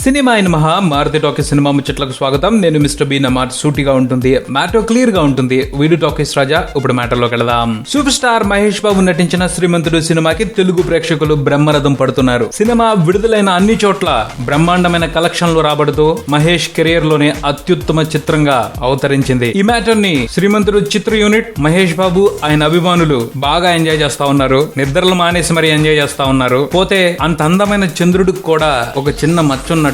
Cinema అయిన మహా Maruti talkies cinema ముచ్చట్లకు స్వాగతం. నేను మిస్టర్ బి. నా మాట సూటిగా ఉంటుంది, మ్యాటర్ క్లియర్ గా ఉంటుంది. వీడియో టాకీస్ రాజా. ఇప్పుడు మ్యాటర్ లోకి వెళదాం. సూపర్ స్టార్ మహేష్ బాబు నటించిన శ్రీమంతుడు సినిమాకి తెలుగు ప్రేక్షకులు బ్రహ్మరథం పడుతున్నారు. సినిమా విడుదలైన అన్ని చోట్ల బ్రహ్మాండమైన కలెక్షన్లు రాబడుతూ మహేష్ కెరియర్ లోనే అత్యుత్తమ చిత్రంగా అవతరించింది. ఈ మ్యాటర్ ని శ్రీమంతుడు చిత్ర యూనిట్, మహేష్ బాబు ఆయన అభిమానులు బాగా ఎంజాయ్ చేస్తా ఉన్నారు. నిద్రలు మానేసి మరి ఎంజాయ్ చేస్తా ఉన్నారు. పోతే అంత అందమైన చంద్రుడికి కూడా ఒక చిన్న మచ్చున్నట్టు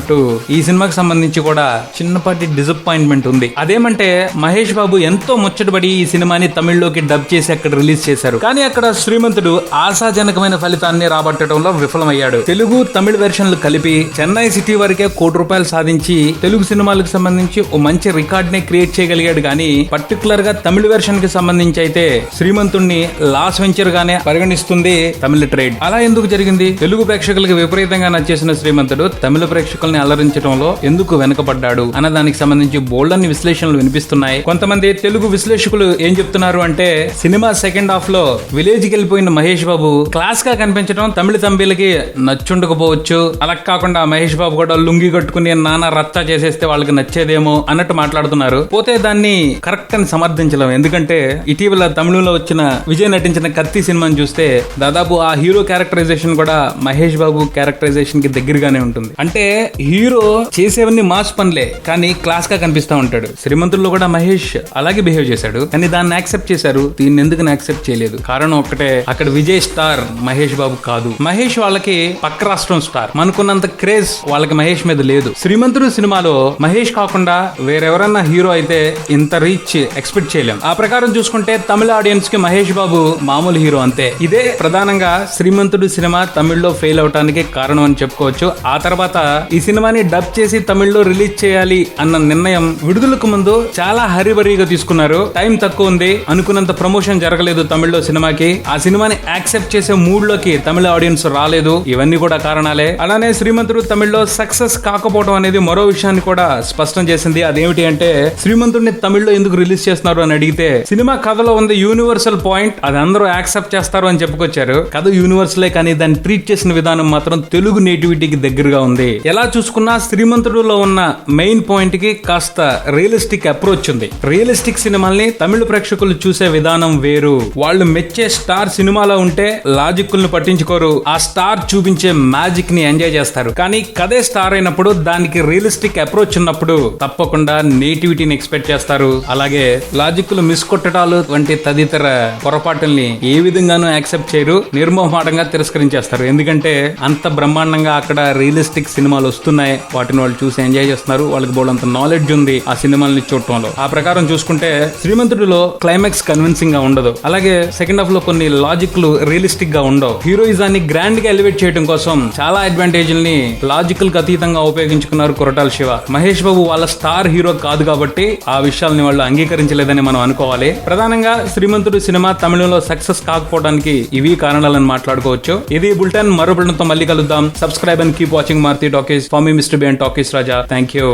ఈ సినిమాకి సంబంధించి కూడా చిన్నపాటి డిసప్పాయింట్మెంట్ ఉంది. అదేమంటే మహేష్ బాబు ఎంతో ముచ్చటపడి ఈ సినిమాని తమిళ్లోకి డబ్ చేసి అక్కడ రిలీజ్ చేశారు. కానీ అక్కడ శ్రీమంతుడు ఆశాజనకమైన ఫలితాన్ని రాబట్టడంలో విఫలమయ్యాడు. తెలుగు తమిళ వెర్షన్లు కలిపి చెన్నై సిటీ వరకే ₹1 కోటి సాధించి తెలుగు సినిమాలకు సంబంధించి ఓ మంచి రికార్డ్ ని క్రియేట్ చేయగలిగాడు. కానీ పర్టికులర్ గా తమిళ వెర్షన్ కి సంబంధించి అయితే శ్రీమంతుడిని లాస్ వెంచర్ గానే పరిగణిస్తుంది తమిళ ట్రేడ్. అలా ఎందుకు జరిగింది? తెలుగు ప్రేక్షకులకు విపరీతంగా నచ్చేసిన శ్రీమంతుడు తమిళ ప్రేక్షకుల్ని అలరించడంలో ఎందుకు వెనకబడ్డాడు అన్న దానికి సంబంధించి బోల్డ్ అన్ని విశ్లేషణలు వినిపిస్తున్నాయి. కొంతమంది తెలుగు విశ్లేషకులు ఏం చెప్తున్నారు అంటే, సినిమా సెకండ్ హాఫ్ లో విలేజ్ కి వెళ్ళిపోయిన మహేష్ బాబు క్లాస్ గా కనిపించడం తమిళ తంబిలకి నచ్చుండకపోవచ్చు. అలా కాకుండా మహేష్ బాబు కూడా లుంగి కట్టుకుని నానా రచ్చ చేసేస్తే వాళ్ళకి నచ్చేదేమో అన్నట్టు మాట్లాడుతున్నారు. పోతే దాన్ని కరెక్ట్ అని సమర్థించలేం. ఎందుకంటే ఇటీవల తమిళంలో వచ్చిన విజయ్ నటించిన కత్తి సినిమాని చూస్తే దాదాపు ఆ హీరో క్యారెక్టరైజేషన్ కూడా మహేష్ బాబు క్యారెక్టరైజేషన్ కి దగ్గరగానే ఉంటుంది. అంటే హీరో చేసేవన్నీ మాస్ పనులే, కానీ క్లాస్ గా కనిపిస్తా ఉంటాడు. శ్రీమంతుల్లో కూడా మహేష్ అలాగే బిహేవ్ చేశాడు, కానీ దాన్ని యాక్సెప్ట్ చేశారు. దీన్ని ఎందుకు యాక్సెప్ట్ చేయలేదు? కారణం ఒక్కటే, అక్కడ విజయ్ స్టార్, మహేష్ బాబు కాదు. మహేష్ వాళ్ళకి పక్క రాష్ట్రం స్టార్. మనకున్నంత క్రేజ్ వాళ్ళకి మహేష్ మీద లేదు. శ్రీమంతుడు సినిమాలో మహేష్ కాకుండా వేరెవరన్నా హీరో అయితే ఇంత రీచ్ ఎక్స్పెక్ట్ చేయలేం. ఆ ప్రకారం చూసుకుంటే తమిళ ఆడియన్స్ కి మహేష్ బాబు మామూలు హీరో అంతే. ఇదే ప్రధానంగా శ్రీమంతుడు సినిమా తమిళ్లో ఫెయిల్ అవటానికి కారణం అని చెప్పుకోవచ్చు. ఆ తర్వాత ఈ సినిమాని డబ్ చేసి తమిళ్లో రిలీజ్ చేయాలి అన్న నిర్ణయం విడుదలకు ముందు చాలా హరిబరీగా తీసుకున్నారు. టైం తక్కువ ఉంది, అనుకున్నంత ప్రమోషన్ జరగలేదు తమిళ్లో సినిమాకి. ఆ సినిమాని యాక్సెప్ట్ చేసే మూడ్ లోకి తమిళ ఆడియన్స్ రాలేదు. ఇవన్నీ కూడా కారణాలే. అలానే శ్రీమంతుడు తమిళ్లో సక్సెస్ కాకపోవడం అనేది మరో విషయాన్ని కూడా స్పష్టం చేసింది. అదేమిటి అంటే, శ్రీమంతుడిని తమిళ్లో ఎందుకు రిలీజ్ చేస్తున్నారు అని అడిగితే, సినిమా కథలో ఉంది యూనివర్సల్ పాయింట్, అది అందరూ యాక్సెప్ట్ చేస్తారు అని చెప్పుకొచ్చారు. కథ యూనివర్సలే, కానీ దాన్ని ట్రీట్ చేసిన విధానం మాత్రం తెలుగు నేటివిటీకి దగ్గరగా ఉంది. ఎలా చూసుకున్నా శ్రీమంతుడులో ఉన్న మెయిన్ పాయింట్ కి కాస్త రియలిస్టిక్ అప్రోచ్ ఉంది. రియలిస్టిక్ సినిమాల్ని తమిళ ప్రేక్షకులు చూసే విధానం వేరు. వాళ్ళు మెచ్చే స్టార్ సినిమాలో ఉంటే లాజిక్లను పట్టించుకోరు. ఆ స్టార్ చూపించే మ్యాజిక్ ని ఎంజాయ్ చేస్తారు. కానీ కథే స్టార్ అయినప్పుడు, దానికి రియలిస్టిక్ అప్రోచ్ ఉన్నప్పుడు తప్పకుండా నేటివిటీని ఎక్స్పెక్ట్ చేస్తారు. అలాగే లాజిక్లు మిస్ కొట్టడాలు వంటి తదితర పొరపాటుల్ని ఏ విధంగానూ యాక్సెప్ట్ చేయరు. నిర్మోహమాటంగా తిరస్కరించేస్తారు. ఎందుకంటే అంత బ్రహ్మాండంగా అక్కడ రియలిస్టిక్ సినిమాలు వస్తున్నాయి. వాటిని వాళ్ళు చూసి ఎంజాయ్ చేస్తున్నారు. వాళ్ళకి బోలంత నాలెడ్జ్ ఉంది ఆ సినిమాల్ని చూడటంలో. ఆ ప్రకారం చూసుకుంటే శ్రీమంతుడిలో క్లైమాక్స్ కన్విన్సింగ్ గా ఉండదు. అలాగే సెకండ్ హాఫ్ లో కొన్ని లాజిక్లు రియలిస్టిక్ గా ఉండవు. హీరోయిజాన్ని గ్రాండ్ గా ఎలివేట్ చేయడం కోసం చాలా అడ్వాంటేజ్ని లాజికల్ కి అతీతంగా ఉపయోగించుకున్నారు కొరటాల శివ. మహేష్ బాబు వాళ్ళ స్టార్ హీరో కాదు కాబట్టి ఆ విషయాల్ని వాళ్ళు అంగీకరించలేదని మనం అనుకోవాలి. ప్రధానంగా శ్రీమంతుడు సినిమా తమిళంలో సక్సెస్ కాకపోవడానికి ఇవి కారణాలని మాట్లాడుకోవచ్చు. ఇది బులెటిన్. మరో బులెటిన్ తో మళ్ళీ కలుద్దాం. Subscribe and keep watching Maruthi talkies. For మీ mister B and talkies Raja. Thank you.